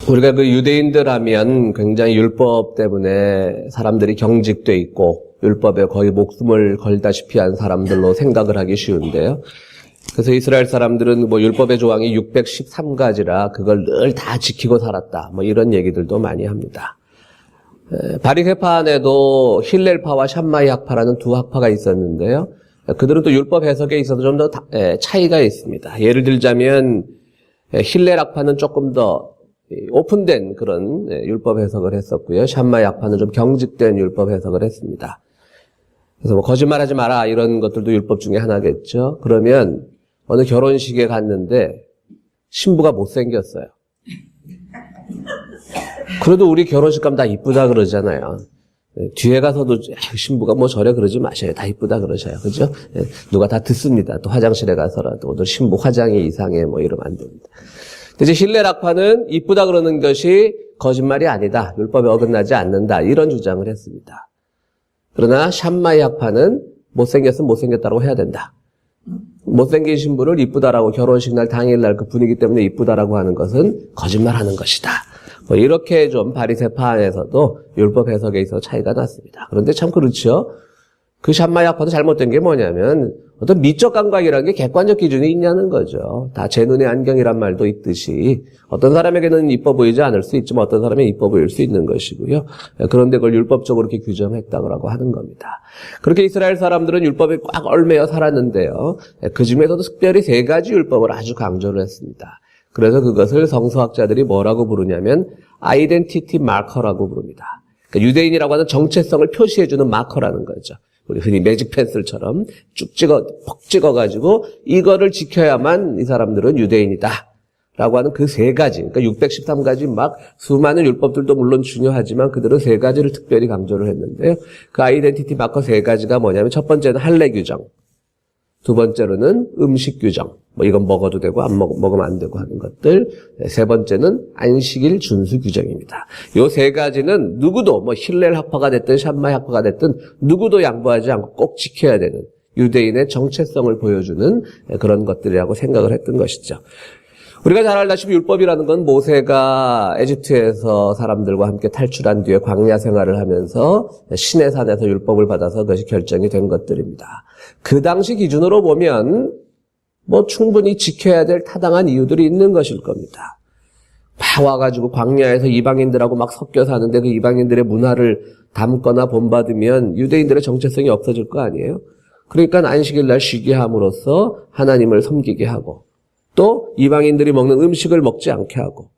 우리가 그 유대인들 하면 굉장히 율법 때문에 사람들이 경직돼 있고 율법에 거의 목숨을 걸다시피 한 사람들로 생각을 하기 쉬운데요. 그래서 이스라엘 사람들은 뭐 율법의 조항이 613가지라 그걸 늘 다 지키고 살았다. 뭐 이런 얘기들도 많이 합니다. 바리새파 안에도 힐렐파와 샴마이 학파라는 두 학파가 있었는데요. 그들은 또 율법 해석에 있어서 좀 더 차이가 있습니다. 예를 들자면 힐렐 학파는 조금 더 오픈된 그런 율법 해석을 했었고요. 샴마이 학파는 좀 경직된 율법 해석을 했습니다. 그래서 뭐 거짓말하지 마라 이런 것들도 율법 중에 하나겠죠. 그러면 어느 결혼식에 갔는데 신부가 못생겼어요. 그래도 우리 결혼식 가면 다 이쁘다 그러잖아요. 뒤에 가서도 신부가 뭐 저래 그러지 마셔요. 다 이쁘다 그러셔요. 그죠? 누가 다 듣습니다. 또 화장실에 가서라도 오늘 신부 화장이 이상해 뭐 이러면 안 됩니다. 이제 힐렐 학파는 이쁘다 그러는 것이 거짓말이 아니다. 율법에 어긋나지 않는다. 이런 주장을 했습니다. 그러나 샴마이 학파는 못생겼으면 못생겼다고 해야 된다. 못생긴 신부를 이쁘다라고 결혼식 날 당일날 그 분위기 때문에 이쁘다라고 하는 것은 거짓말하는 것이다. 뭐 이렇게 좀 바리새파 안에서도 율법 해석에 있어서 차이가 났습니다. 그런데 참 그렇죠. 그 샴마이 학파도 잘못된 게 뭐냐면 어떤 미적 감각이라는 게 객관적 기준이 있냐는 거죠. 다 제 눈의 안경이란 말도 있듯이 어떤 사람에게는 이뻐 보이지 않을 수 있지만 어떤 사람에게 이뻐 보일 수 있는 것이고요. 그런데 그걸 율법적으로 이렇게 규정했다고 하는 겁니다. 그렇게 이스라엘 사람들은 율법에 꽉 얽매여 살았는데요. 그 중에서도 특별히 세 가지 율법을 아주 강조를 했습니다. 그래서 그것을 성서학자들이 뭐라고 부르냐면 아이덴티티 마커라고 부릅니다. 그러니까 유대인이라고 하는 정체성을 표시해주는 마커라는 거죠. 우리 흔히 매직 펜슬처럼 퍽 찍어가지고 이거를 지켜야만 이 사람들은 유대인이다. 라고 하는 그 세 가지, 그러니까 613가지 막 수많은 율법들도 물론 중요하지만 그들은 세 가지를 특별히 강조를 했는데요. 그 아이덴티티 마커 세 가지가 뭐냐면 첫 번째는 할례 규정, 두 번째로는 음식 규정, 뭐 이건 먹어도 되고 안 먹으면 안 되고 하는 것들, 세 번째는 안식일 준수 규정입니다. 요 세 가지는 누구도 뭐 힐렐 학파가 됐든 샴마이 학파가 됐든 누구도 양보하지 않고 꼭 지켜야 되는 유대인의 정체성을 보여주는 그런 것들이라고 생각을 했던 것이죠. 우리가 잘 알다시피 율법이라는 건 모세가 에집트에서 사람들과 함께 탈출한 뒤에 광야 생활을 하면서 시내산에서 율법을 받아서 그것이 결정이 된 것들입니다. 그 당시 기준으로 보면 뭐 충분히 지켜야 될 타당한 이유들이 있는 것일 겁니다. 막 와가지고 광야에서 이방인들하고 막 섞여 사는데 그 이방인들의 문화를 담거나 본받으면 유대인들의 정체성이 없어질 거 아니에요? 그러니까 안식일 날 쉬게 함으로써 하나님을 섬기게 하고 또 이방인들이 먹는 음식을 먹지 않게 하고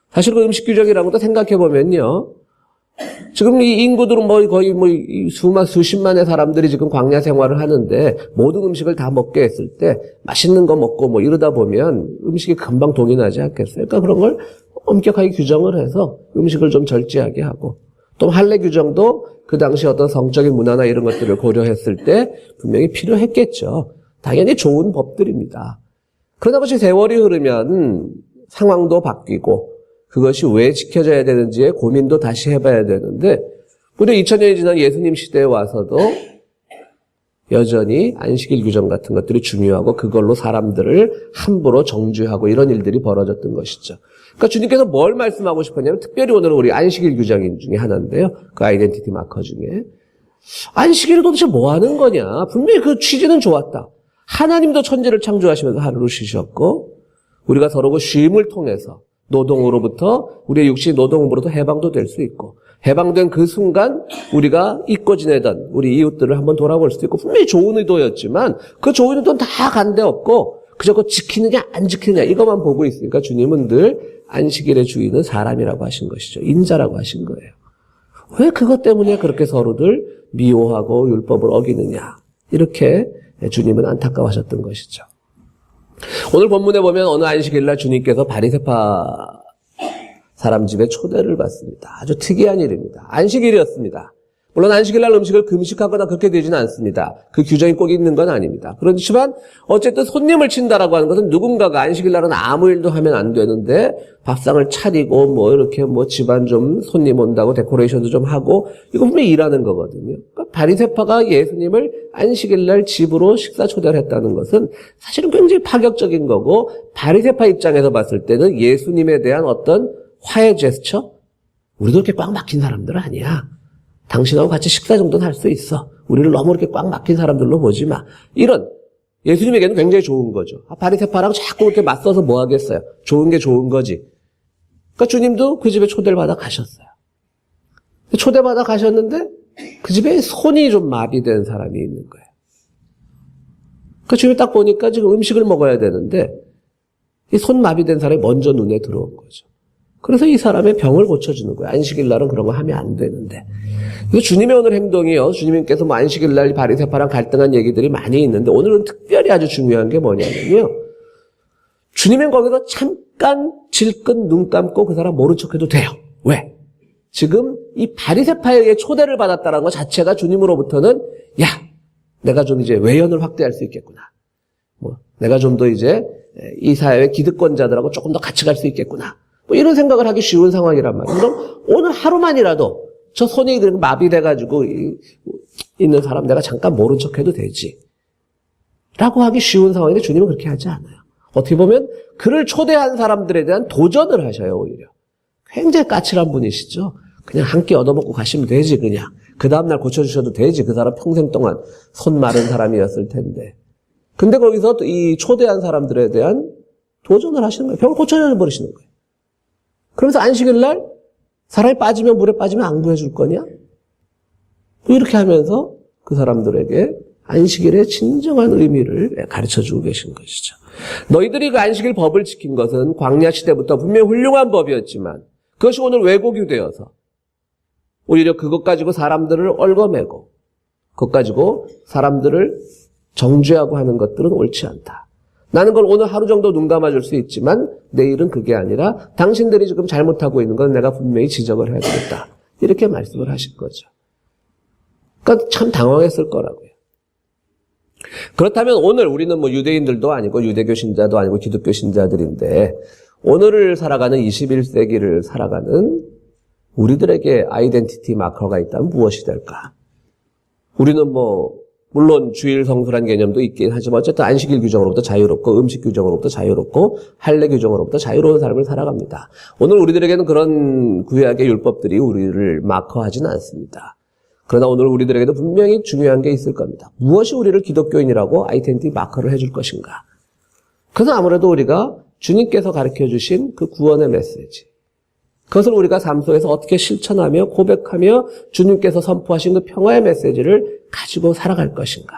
사실 그 음식 규정이라는 것도 생각해보면요. 지금 이 인구들은 뭐 거의 뭐 수십만의 사람들이 지금 광야 생활을 하는데 모든 음식을 다 먹게 했을 때 맛있는 거 먹고 뭐 이러다 보면 음식이 금방 동이 나지 않겠어요? 그러니까 그런 걸 엄격하게 규정을 해서 음식을 좀 절제하게 하고 또 할례 규정도 그 당시 어떤 성적인 문화나 이런 것들을 고려했을 때 분명히 필요했겠죠. 당연히 좋은 법들입니다. 그러나 그것이 세월이 흐르면 상황도 바뀌고 그것이 왜 지켜져야 되는지에 고민도 다시 해봐야 되는데 무려 2000년이 지난 예수님 시대에 와서도 여전히 안식일 규정 같은 것들이 중요하고 그걸로 사람들을 함부로 정죄하고 이런 일들이 벌어졌던 것이죠. 그러니까 주님께서 뭘 말씀하고 싶었냐면 특별히 오늘은 우리 안식일 규정 중에 하나인데요. 그 아이덴티티 마커 중에 안식일을 도대체 뭐 하는 거냐. 분명히 그 취지는 좋았다. 하나님도 천지를 창조하시면서 하루를 쉬셨고 우리가 서로 그 쉼을 통해서 노동으로부터 우리의 육신 노동으로부터 해방도 될 수 있고 해방된 그 순간 우리가 잊고 지내던 우리 이웃들을 한번 돌아볼 수도 있고 분명히 좋은 의도였지만 그 좋은 의도는 다 간데 없고 그저 그 지키느냐 안 지키느냐 이것만 보고 있으니까 주님은 늘 안식일의 주인은 사람이라고 하신 것이죠. 인자라고 하신 거예요. 왜 그것 때문에 그렇게 서로들 미워하고 율법을 어기느냐 이렇게 주님은 안타까워하셨던 것이죠. 오늘 본문에 보면 어느 안식일날 주님께서 바리새파 사람 집에 초대를 받습니다. 아주 특이한 일입니다. 안식일이었습니다. 물론 안식일날 음식을 금식하거나 그렇게 되지는 않습니다. 그 규정이 꼭 있는 건 아닙니다. 그렇지만 어쨌든 손님을 친다라고 하는 것은 누군가가 안식일날은 아무 일도 하면 안 되는데 밥상을 차리고 뭐 이렇게 뭐 집안 좀 손님 온다고 데코레이션도 좀 하고 이거 분명히 일하는 거거든요. 그러니까 바리새파가 예수님을 안식일날 집으로 식사 초대를 했다는 것은 사실은 굉장히 파격적인 거고 바리새파 입장에서 봤을 때는 예수님에 대한 어떤 화해 제스처? 우리도 그렇게 꽉 막힌 사람들은 아니야. 당신하고 같이 식사 정도는 할 수 있어. 우리를 너무 이렇게 꽉 막힌 사람들로 보지 마. 이런 예수님에게는 굉장히 좋은 거죠. 바리새파랑 자꾸 이렇게 맞서서 뭐 하겠어요. 좋은 게 좋은 거지. 그러니까 주님도 그 집에 초대를 받아 가셨어요. 초대받아 가셨는데 그 집에 손이 좀 마비된 사람이 있는 거예요. 그 주님이 딱 보니까 지금 음식을 먹어야 되는데 이 손 마비된 사람이 먼저 눈에 들어온 거죠. 그래서 이 사람의 병을 고쳐주는 거예요. 안식일 날은 그런 거 하면 안 되는데. 이거 주님의 오늘 행동이요. 주님께서 뭐 안식일 날 바리새파랑 갈등한 얘기들이 많이 있는데 오늘은 특별히 아주 중요한 게 뭐냐면요. 주님은 거기서 잠깐 질끈 눈 감고 그 사람 모른 척해도 돼요. 왜? 지금 이 바리새파에게 초대를 받았다는 것 자체가 주님으로부터는 야, 내가 좀 이제 외연을 확대할 수 있겠구나. 뭐 내가 좀 더 이제 이 사회의 기득권자들하고 조금 더 같이 갈 수 있겠구나. 뭐 이런 생각을 하기 쉬운 상황이란 말이에요. 그럼 오늘 하루만이라도 저 손이 마비돼가지고 있는 사람 내가 잠깐 모른 척해도 되지. 라고 하기 쉬운 상황인데 주님은 그렇게 하지 않아요. 어떻게 보면 그를 초대한 사람들에 대한 도전을 하셔요, 오히려. 굉장히 까칠한 분이시죠. 그냥 한 끼 얻어먹고 가시면 되지, 그냥. 그 다음날 고쳐주셔도 되지. 그 사람 평생 동안 손 마른 사람이었을 텐데. 근데 거기서 또 이 초대한 사람들에 대한 도전을 하시는 거예요. 병 고쳐져 버리시는 거예요. 그러면서 안식일 날 사람이 빠지면 물에 빠지면 안구해 줄 거냐? 이렇게 하면서 그 사람들에게 안식일의 진정한 의미를 가르쳐주고 계신 것이죠. 너희들이 그 안식일 법을 지킨 것은 광야 시대부터 분명히 훌륭한 법이었지만 그것이 오늘 왜곡이 되어서 오히려 그것 가지고 사람들을 얽어매고 그것 가지고 사람들을 정죄하고 하는 것들은 옳지 않다. 나는 그걸 오늘 하루 정도 눈 감아줄 수 있지만 내일은 그게 아니라 당신들이 지금 잘못하고 있는 건 내가 분명히 지적을 해야 되겠다. 이렇게 말씀을 하실 거죠. 그러니까 참 당황했을 거라고요. 그렇다면 오늘 우리는 뭐 유대인들도 아니고 유대교 신자도 아니고 기독교 신자들인데 오늘을 살아가는 21세기를 살아가는 우리들에게 아이덴티티 마커가 있다면 무엇이 될까? 우리는 뭐 물론 주일 성수란 개념도 있긴 하지만 어쨌든 안식일 규정으로부터 자유롭고 음식 규정으로부터 자유롭고 할례 규정으로부터 자유로운 삶을 살아갑니다. 오늘 우리들에게는 그런 구약의 율법들이 우리를 마커하지는 않습니다. 그러나 오늘 우리들에게도 분명히 중요한 게 있을 겁니다. 무엇이 우리를 기독교인이라고 아이덴티티 마커를 해줄 것인가? 그래서 아무래도 우리가 주님께서 가르쳐주신 그 구원의 메시지, 그것을 우리가 삶 속에서 어떻게 실천하며 고백하며 주님께서 선포하신 그 평화의 메시지를 가지고 살아갈 것인가?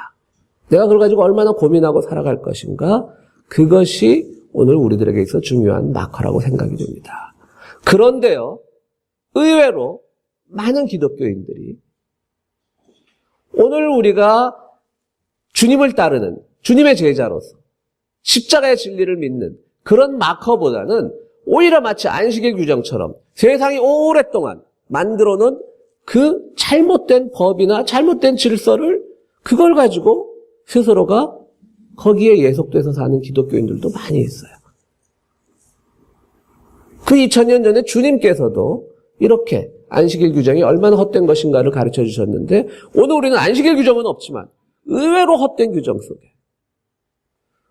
내가 그걸 가지고 얼마나 고민하고 살아갈 것인가? 그것이 오늘 우리들에게 있어 중요한 마커라고 생각이 됩니다. 그런데요, 의외로 많은 기독교인들이 오늘 우리가 주님을 따르는 주님의 제자로서 십자가의 진리를 믿는 그런 마커보다는 오히려 마치 안식일 규정처럼 세상이 오랫동안 만들어놓은 그 잘못된 법이나 잘못된 질서를 그걸 가지고 스스로가 거기에 예속돼서 사는 기독교인들도 많이 있어요. 그 2000년 전에 주님께서도 이렇게 안식일 규정이 얼마나 헛된 것인가를 가르쳐 주셨는데 오늘 우리는 안식일 규정은 없지만 의외로 헛된 규정 속에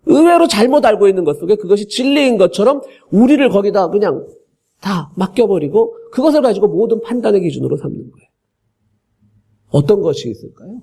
의외로 잘못 알고 있는 것 속에 그것이 진리인 것처럼 우리를 거기다 그냥 다 맡겨버리고 그것을 가지고 모든 판단의 기준으로 삼는 거예요. 어떤 것이 있을까요?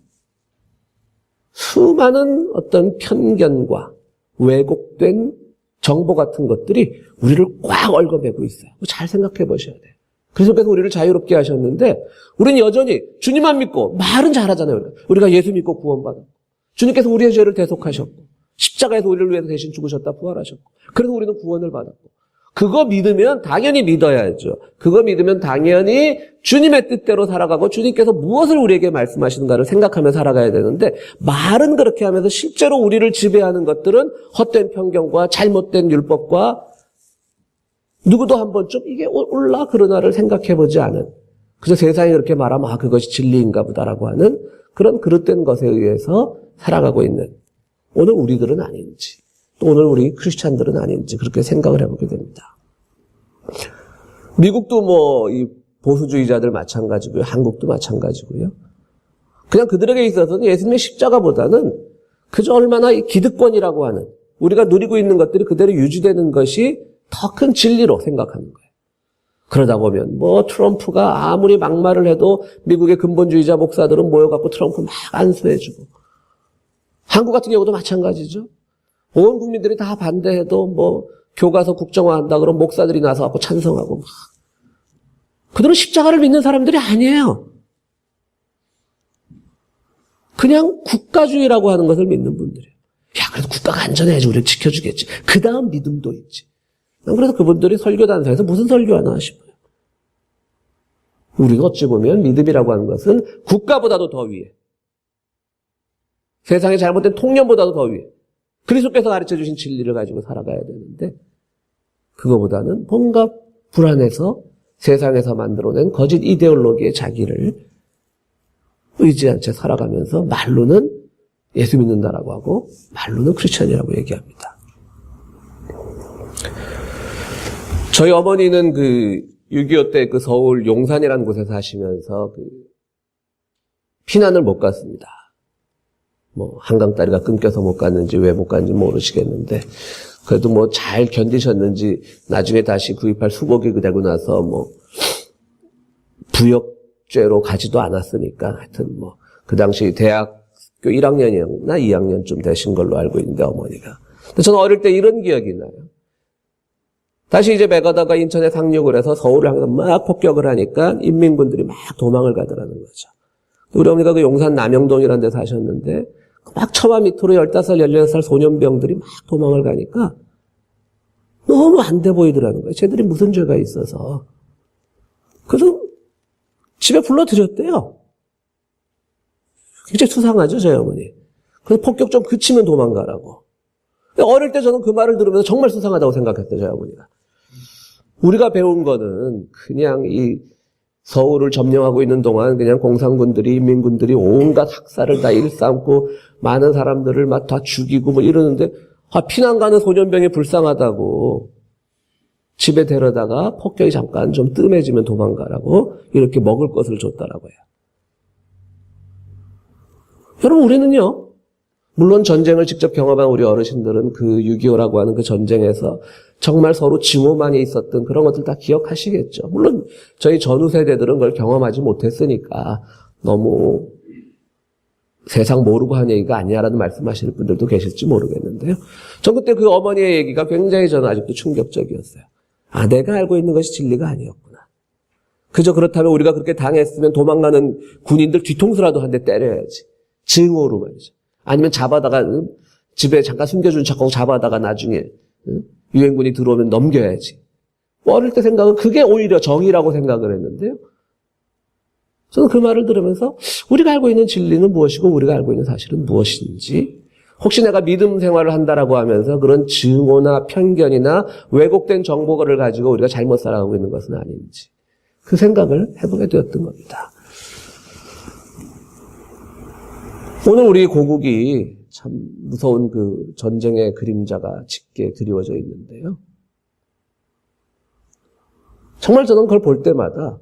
수많은 어떤 편견과 왜곡된 정보 같은 것들이 우리를 꽉 얽어매고 있어요. 잘 생각해 보셔야 돼요. 그래서 우리를 자유롭게 하셨는데 우리는 여전히 주님만 믿고 말은 잘하잖아요. 우리가 예수 믿고 구원받았고 주님께서 우리의 죄를 대속하셨고 십자가에서 우리를 위해서 대신 죽으셨다 부활하셨고 그래서 우리는 구원을 받았고 그거 믿으면 당연히 믿어야죠. 그거 믿으면 당연히 주님의 뜻대로 살아가고 주님께서 무엇을 우리에게 말씀하시는가를 생각하며 살아가야 되는데 말은 그렇게 하면서 실제로 우리를 지배하는 것들은 헛된 편견과 잘못된 율법과 누구도 한 번쯤 이게 옳나 그러나를 생각해보지 않은 그저 세상이 그렇게 말하면 그것이 진리인가 보다라고 하는 그런 그릇된 것에 의해서 살아가고 있는 오늘 우리들은 아닌지 또 오늘 우리 크리스찬들은 아닌지 그렇게 생각을 해보게 됩니다. 미국도 뭐 이 보수주의자들 마찬가지고요. 한국도 마찬가지고요. 그냥 그들에게 있어서는 예수님의 십자가보다는 그저 얼마나 이 기득권이라고 하는 우리가 누리고 있는 것들이 그대로 유지되는 것이 더 큰 진리로 생각하는 거예요. 그러다 보면 뭐 트럼프가 아무리 막말을 해도 미국의 근본주의자 목사들은 모여갖고 트럼프 막 안수해주고, 한국 같은 경우도 마찬가지죠. 온 국민들이 다 반대해도 뭐 교과서 국정화한다 그러면 목사들이 나서갖고 찬성하고 막. 그들은 십자가를 믿는 사람들이 아니에요. 그냥 국가주의라고 하는 것을 믿는 분들이에요. 야, 그래도 국가가 안전해야지 우리를 지켜주겠지. 그 다음 믿음도 있지. 그래서 그분들이 설교단상에서 무슨 설교하나 싶어요. 우리가 어찌 보면 믿음이라고 하는 것은 국가보다도 더 위에, 세상의 잘못된 통념보다도 더 위에 그리스도께서 가르쳐주신 진리를 가지고 살아가야 되는데, 그거보다는 뭔가 불안해서 세상에서 만들어낸 거짓 이데올로기의 자기를 의지한 채 살아가면서 말로는 예수 믿는다라고 하고 말로는 크리스천이라고 얘기합니다. 저희 어머니는 6.25 때 서울 용산이라는 곳에 사시면서 피난을 못 갔습니다. 뭐 한강다리가 끊겨서 못 갔는지 왜 못 갔는지 모르시겠는데, 그래도 뭐 잘 견디셨는지 나중에 다시 구입할 수복이 되고 나서 뭐 부역죄로 가지도 않았으니까, 하여튼 뭐 그 당시 대학교 1학년이었나 2학년쯤 되신 걸로 알고 있는데, 어머니가. 근데 저는 어릴 때 이런 기억이 나요. 다시 이제 매가다가 인천에 상륙을 해서 서울을 향해서 막 폭격을 하니까 인민군들이 막 도망을 가더라는 거죠. 우리 어머니가 용산 남영동이라는 데 사셨는데 막 처마 밑으로 15살, 16살 소년병들이 막 도망을 가니까 너무 안 돼 보이더라는 거예요. 쟤들이 무슨 죄가 있어서. 그래서 집에 불러들였대요. 굉장히 수상하죠, 저희 어머니. 그래서 폭격 좀 그치면 도망가라고. 어릴 때 저는 그 말을 들으면서 정말 수상하다고 생각했어요, 저희 어머니가. 우리가 배운 거는 그냥 이 서울을 점령하고 있는 동안 그냥 공산군들이, 인민군들이 온갖 학살을 다 일삼고 많은 사람들을 막 다 죽이고 뭐 이러는데, 피난 가는 소년병이 불쌍하다고 집에 데려다가 폭격이 잠깐 좀 뜸해지면 도망가라고 이렇게 먹을 것을 줬다라고 해요. 여러분, 우리는요, 물론 전쟁을 직접 경험한 우리 어르신들은 6.25라고 하는 그 전쟁에서 정말 서로 증오만이 있었던 그런 것들 다 기억하시겠죠. 물론 저희 전후 세대들은 그걸 경험하지 못했으니까 너무 세상 모르고 한 얘기가 아니야라는 말씀하시는 분들도 계실지 모르겠는데요. 전 그때 그 어머니의 얘기가 굉장히 저는 아직도 충격적이었어요. 아, 내가 알고 있는 것이 진리가 아니었구나. 그저 그렇다면 우리가 그렇게 당했으면 도망가는 군인들 뒤통수라도 한 대 때려야지. 증오로 말이죠. 아니면 잡아다가 집에 잠깐 숨겨준 척하고 잡아다가 나중에 유엔군이 들어오면 넘겨야지. 어릴 때 생각은 그게 오히려 정의라고 생각을 했는데요. 저는 그 말을 들으면서 우리가 알고 있는 진리는 무엇이고 우리가 알고 있는 사실은 무엇인지, 혹시 내가 믿음 생활을 한다라고 하면서 그런 증오나 편견이나 왜곡된 정보를 가지고 우리가 잘못 살아가고 있는 것은 아닌지, 그 생각을 해보게 되었던 겁니다. 오늘 우리 고국이 참 무서운 전쟁의 그림자가 짙게 드리워져 있는데요. 정말 저는 그걸 볼 때마다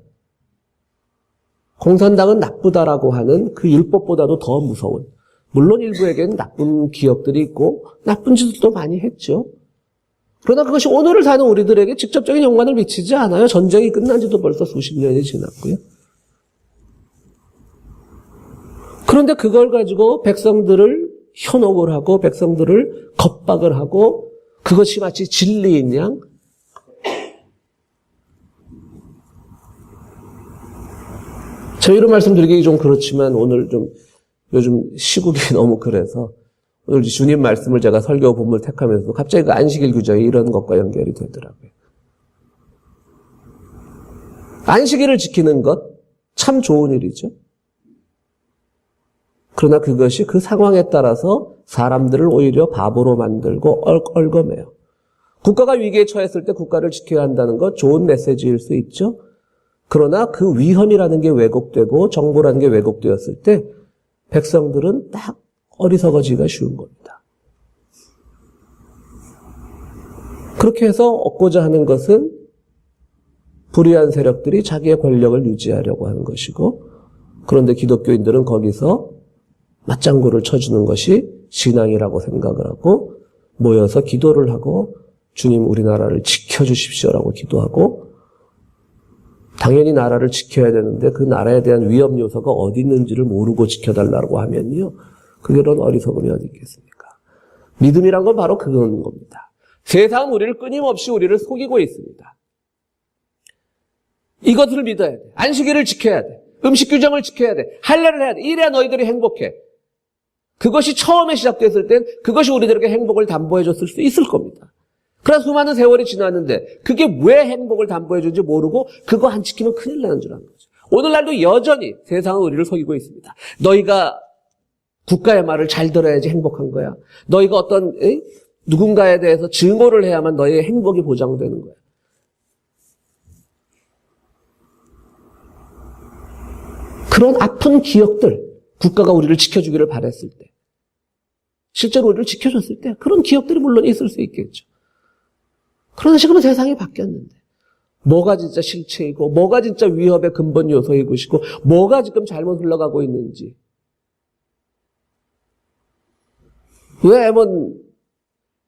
공산당은 나쁘다라고 하는 그 율법보다도 더 무서운, 물론 일부에게는 나쁜 기업들이 있고 나쁜 짓도 많이 했죠. 그러나 그것이 오늘을 사는 우리들에게 직접적인 영향을 미치지 않아요. 전쟁이 끝난 지도 벌써 수십 년이 지났고요. 그런데 그걸 가지고 백성들을 현혹을 하고 백성들을 겁박을 하고 그것이 마치 진리인 양, 저희로 말씀드리기 좀 그렇지만 오늘 좀 요즘 시국이 너무 그래서 오늘 주님 말씀을 제가 설교 본문을 택하면서도 갑자기 그 안식일 규정이 이런 것과 연결이 되더라고요. 안식일을 지키는 것 참 좋은 일이죠. 그러나 그것이 그 상황에 따라서 사람들을 오히려 바보로 만들고 얽어매요. 국가가 위기에 처했을 때 국가를 지켜야 한다는 것 좋은 메시지일 수 있죠. 그러나 그 위험이라는 게 왜곡되고 정보라는 게 왜곡되었을 때 백성들은 딱 어리석어지기가 쉬운 겁니다. 그렇게 해서 얻고자 하는 것은 불의한 세력들이 자기의 권력을 유지하려고 하는 것이고, 그런데 기독교인들은 거기서 맞장구를 쳐주는 것이 신앙이라고 생각을 하고 모여서 기도를 하고 주님 우리나라를 지켜주십시오라고 기도하고 당연히 나라를 지켜야 되는데 그 나라에 대한 위험 요소가 어디 있는지를 모르고 지켜달라고 하면요. 그런 어리석음이 어디 있겠습니까? 믿음이란 건 바로 그런 겁니다. 세상은 우리를 끊임없이 우리를 속이고 있습니다. 이것을 믿어야 돼. 안식일을 지켜야 돼. 음식 규정을 지켜야 돼. 할례를 해야 돼. 이래야 너희들이 행복해. 그것이 처음에 시작됐을 땐 그것이 우리들에게 행복을 담보해 줬을 수 있을 겁니다. 그러나 수많은 세월이 지났는데 그게 왜 행복을 담보해 주는지 모르고 그거 안 지키면 큰일 나는 줄 아는 거죠. 오늘날도 여전히 세상은 우리를 속이고 있습니다. 너희가 국가의 말을 잘 들어야지 행복한 거야. 너희가 어떤 누군가에 대해서 증오를 해야만 너희의 행복이 보장되는 거야. 그런 아픈 기억들, 국가가 우리를 지켜주기를 바랬을 때, 실제로 우리를 지켜줬을 때 그런 기억들이 물론 있을 수 있겠죠. 그러나 지금은 세상이 바뀌었는데 뭐가 진짜 실체이고 뭐가 진짜 위협의 근본 요소이고 뭐가 지금 잘못 흘러가고 있는지, 왜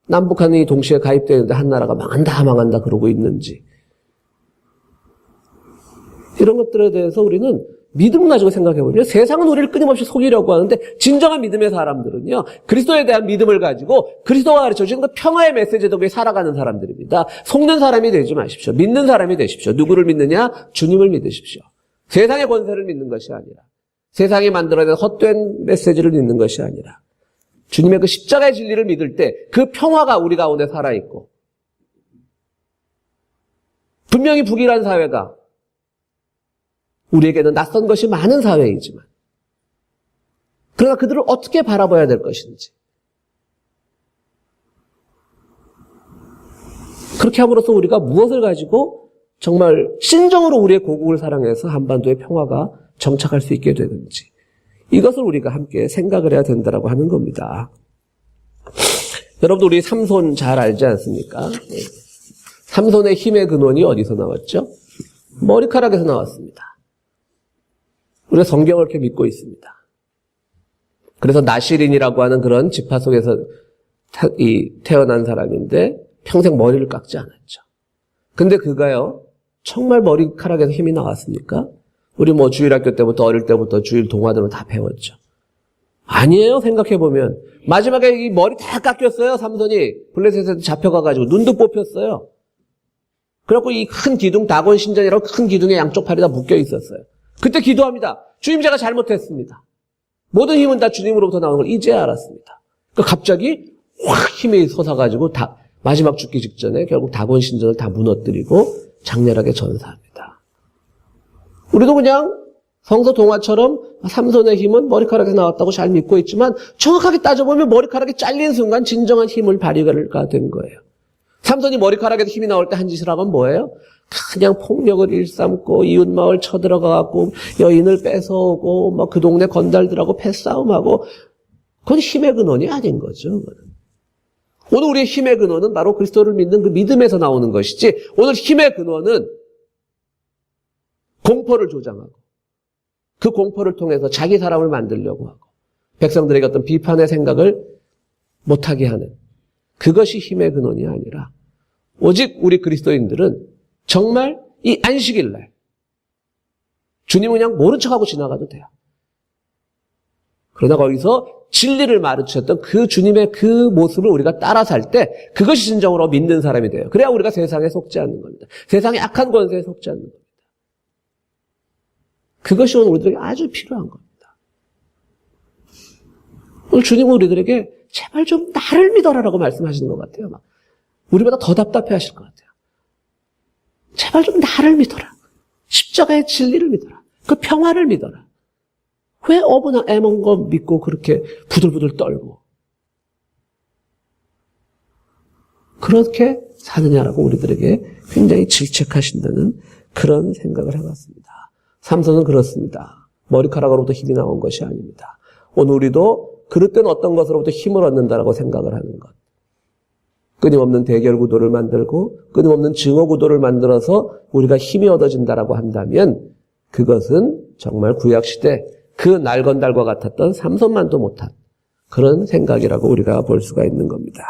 남북한이 동시에 가입되는데 한 나라가 망한다 그러고 있는지, 이런 것들에 대해서 우리는 믿음 가지고 생각해보면 세상은 우리를 끊임없이 속이려고 하는데 진정한 믿음의 사람들은요, 그리스도에 대한 믿음을 가지고 그리스도가 가르쳐주는 그 평화의 메시지 덕에 살아가는 사람들입니다. 속는 사람이 되지 마십시오. 믿는 사람이 되십시오. 누구를 믿느냐? 주님을 믿으십시오. 세상의 권세를 믿는 것이 아니라, 세상이 만들어낸 헛된 메시지를 믿는 것이 아니라, 주님의 그 십자가의 진리를 믿을 때 그 평화가 우리 가운데 살아있고, 분명히 북이란 사회가 우리에게는 낯선 것이 많은 사회이지만, 그러나 그들을 어떻게 바라봐야 될 것인지, 그렇게 함으로써 우리가 무엇을 가지고 정말 신정으로 우리의 고국을 사랑해서 한반도의 평화가 정착할 수 있게 되는지, 이것을 우리가 함께 생각을 해야 된다고 하는 겁니다. 여러분들 우리 삼손 잘 알지 않습니까? 삼손의 힘의 근원이 어디서 나왔죠? 머리카락에서 나왔습니다. 우리가 성경을 이렇게 믿고 있습니다. 그래서 나시린이라고 하는 그런 지파 속에서 태어난 사람인데 평생 머리를 깎지 않았죠. 근데 그가요, 정말 머리카락에서 힘이 나왔습니까? 우리 주일학교 때부터 어릴 때부터 주일 동화들은 다 배웠죠. 아니에요. 생각해보면 마지막에 이 머리 다 깎였어요. 삼손이 블레셋에서 잡혀가가지고 눈도 뽑혔어요. 그래갖고 이 큰 기둥, 다곤 신전이라고 큰 기둥에 양쪽 팔이 다 묶여 있었어요. 그때 기도합니다. 주님, 제가 잘못했습니다. 모든 힘은 다 주님으로부터 나오는 걸 이제야 알았습니다. 그러니까 갑자기 확 힘이 솟아가지고 마지막 죽기 직전에 결국 다곤 신전을 다 무너뜨리고 장렬하게 전사합니다. 우리도 그냥 성서 동화처럼 삼손의 힘은 머리카락에서 나왔다고 잘 믿고 있지만, 정확하게 따져보면 머리카락이 잘린 순간 진정한 힘을 발휘가 된 거예요. 삼손이 머리카락에서 힘이 나올 때 한 짓을 하면 뭐예요? 그냥 폭력을 일삼고 이웃마을 쳐들어가고 여인을 뺏어오고 그 동네 건달들하고 패싸움하고, 그건 힘의 근원이 아닌 거죠. 오늘 우리의 힘의 근원은 바로 그리스도를 믿는 그 믿음에서 나오는 것이지, 오늘 힘의 근원은 공포를 조장하고 그 공포를 통해서 자기 사람을 만들려고 하고 백성들에게 어떤 비판의 생각을 못하게 하는, 그것이 힘의 근원이 아니라, 오직 우리 그리스도인들은 정말 이 안식일날 주님은 그냥 모른 척하고 지나가도 돼요. 그러나 거기서 진리를 가르치셨던 그 주님의 그 모습을 우리가 따라 살 때 그것이 진정으로 믿는 사람이 돼요. 그래야 우리가 세상에 속지 않는 겁니다. 세상의 악한 권세에 속지 않는 겁니다. 그것이 오늘 우리들에게 아주 필요한 겁니다. 오늘 주님은 우리들에게 제발 좀 나를 믿어라라고 말씀하시는 것 같아요. 우리보다 더 답답해 하실 것 같아요. 제발 좀 나를 믿어라. 십자가의 진리를 믿어라. 그 평화를 믿어라. 왜 어머나 애먼 거 믿고 그렇게 부들부들 떨고 그렇게 사느냐라고 우리들에게 굉장히 질책하신다는 그런 생각을 해봤습니다. 삼손은 그렇습니다. 머리카락으로부터 힘이 나온 것이 아닙니다. 오늘 우리도 그릇된 어떤 것으로부터 힘을 얻는다라고 생각을 하는 것. 끊임없는 대결 구도를 만들고 끊임없는 증오 구도를 만들어서 우리가 힘이 얻어진다라고 한다면, 그것은 정말 구약시대 그 날건달과 같았던 삼손만도 못한 그런 생각이라고 우리가 볼 수가 있는 겁니다.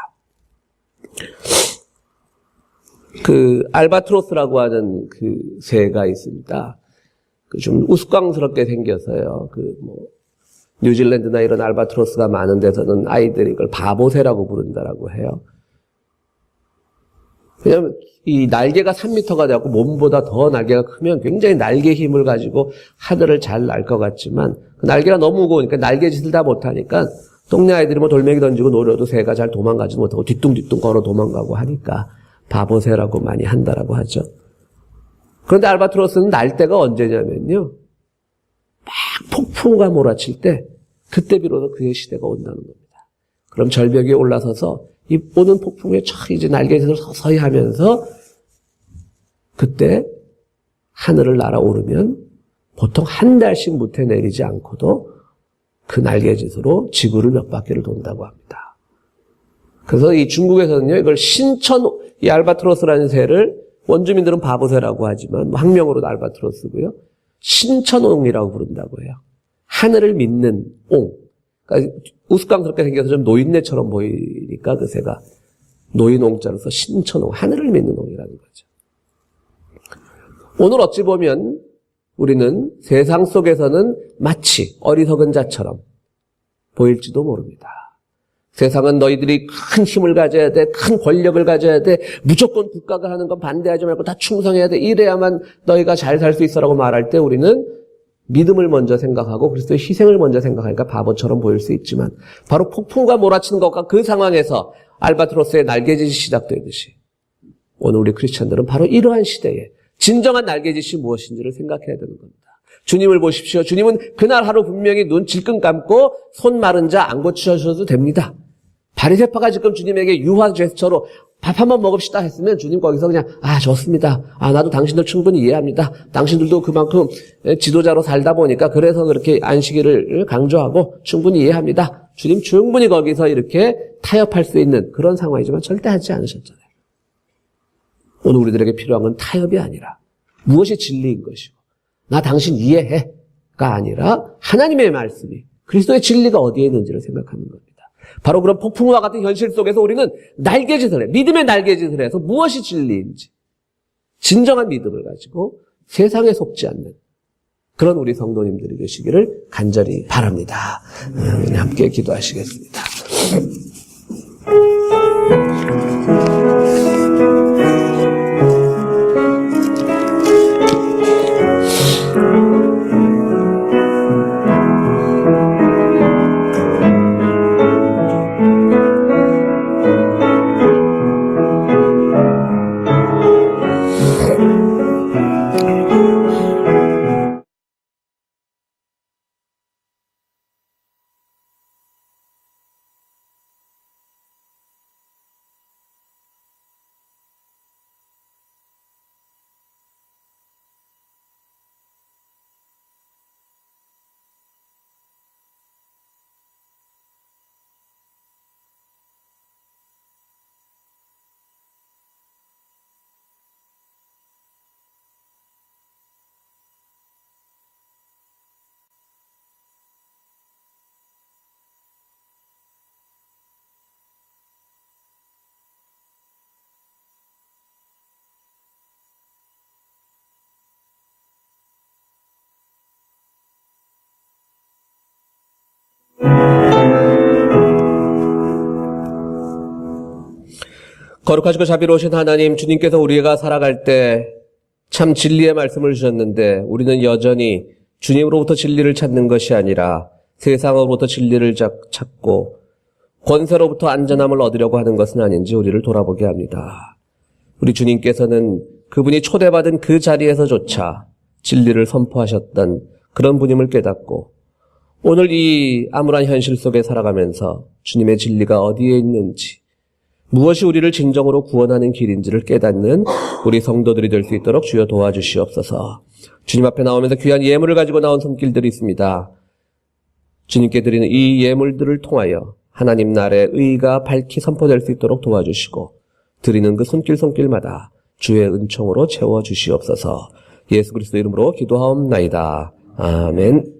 그 알바트로스라고 하는 그 새가 있습니다. 그 좀 우스꽝스럽게 생겨서요. 그 뭐 뉴질랜드나 이런 알바트로스가 많은 데서는 아이들이 이걸 바보새라고 부른다라고 해요. 왜냐하면 이 날개가 3m가 되고 몸보다 더 날개가 크면 굉장히 날개 힘을 가지고 하늘을 잘 날 것 같지만 그 날개가 너무 무거우니까 날개짓을 다 못하니까 동네 아이들이 뭐 돌멩이 던지고 노려도 새가 잘 도망가지도 못하고 뒤뚱뒤뚱 걸어 도망가고 하니까 바보새라고 많이 한다라고 하죠. 그런데 알바트로스는 날 때가 언제냐면요. 막 폭풍우가 몰아칠 때 그때 비로소 그의 시대가 온다는 겁니다. 그럼 절벽에 올라서서 이 오는 폭풍에 촥 이제 날개짓을 서서히 하면서 그때 하늘을 날아오르면 보통 한 달씩 무태 내리지 않고도 그 날개짓으로 지구를 몇 바퀴를 돈다고 합니다. 그래서 이 중국에서는요, 이걸 이 알바트로스라는 새를 원주민들은 바보새라고 하지만 학명으로도 알바트로스고요. 신천옹이라고 부른다고 해요. 하늘을 믿는 옹. 그러니까 우스꽝스럽게 생겨서 좀 노인네처럼 보이니까 그 새가 노인옹자로서 신천옹, 하늘을 믿는 옹이라는 거죠. 오늘 어찌 보면 우리는 세상 속에서는 마치 어리석은 자처럼 보일지도 모릅니다. 세상은 너희들이 큰 힘을 가져야 돼, 큰 권력을 가져야 돼, 무조건 국가가 하는 건 반대하지 말고 다 충성해야 돼, 이래야만 너희가 잘 살 수 있어라고 말할 때 우리는 믿음을 먼저 생각하고 그리스도의 희생을 먼저 생각하니까 바보처럼 보일 수 있지만 바로 폭풍과 몰아치는 것과 그 상황에서 알바트로스의 날개짓이 시작되듯이 오늘 우리 크리스천들은 바로 이러한 시대에 진정한 날개짓이 무엇인지를 생각해야 되는 겁니다. 주님을 보십시오. 주님은 그날 하루 분명히 눈 질끈 감고 손 마른 자 안 고치셔도 됩니다. 바리새파가 지금 주님에게 유화 제스처로 밥 한번 먹읍시다 했으면 주님 거기서 그냥 좋습니다. 나도 당신들 충분히 이해합니다. 당신들도 그만큼 지도자로 살다 보니까 그래서 그렇게 안식일을 강조하고 충분히 이해합니다. 주님 충분히 거기서 이렇게 타협할 수 있는 그런 상황이지만 절대 하지 않으셨잖아요. 오늘 우리들에게 필요한 건 타협이 아니라 무엇이 진리인 것이고 나 당신 이해해가 아니라 하나님의 말씀이 그리스도의 진리가 어디에 있는지를 생각하는 겁니다. 바로 그런 폭풍과 같은 현실 속에서 우리는 날개짓을 해. 믿음의 날개짓을 해서 무엇이 진리인지 진정한 믿음을 가지고 세상에 속지 않는 그런 우리 성도님들이 되시기를 간절히 바랍니다. 함께 기도하시겠습니다. 거룩하시고 자비로우신 하나님, 주님께서 우리가 살아갈 때 참 진리의 말씀을 주셨는데 우리는 여전히 주님으로부터 진리를 찾는 것이 아니라 세상으로부터 진리를 찾고 권세로부터 안전함을 얻으려고 하는 것은 아닌지 우리를 돌아보게 합니다. 우리 주님께서는 그분이 초대받은 그 자리에서조차 진리를 선포하셨던 그런 분임을 깨닫고 오늘 이 암울한 현실 속에 살아가면서 주님의 진리가 어디에 있는지 무엇이 우리를 진정으로 구원하는 길인지를 깨닫는 우리 성도들이 될 수 있도록 주여 도와주시옵소서. 주님 앞에 나오면서 귀한 예물을 가지고 나온 손길들이 있습니다. 주님께 드리는 이 예물들을 통하여 하나님 나라의 의가 밝히 선포될 수 있도록 도와주시고 드리는 그 손길마다 주의 은총으로 채워주시옵소서. 예수 그리스도 이름으로 기도하옵나이다. 아멘.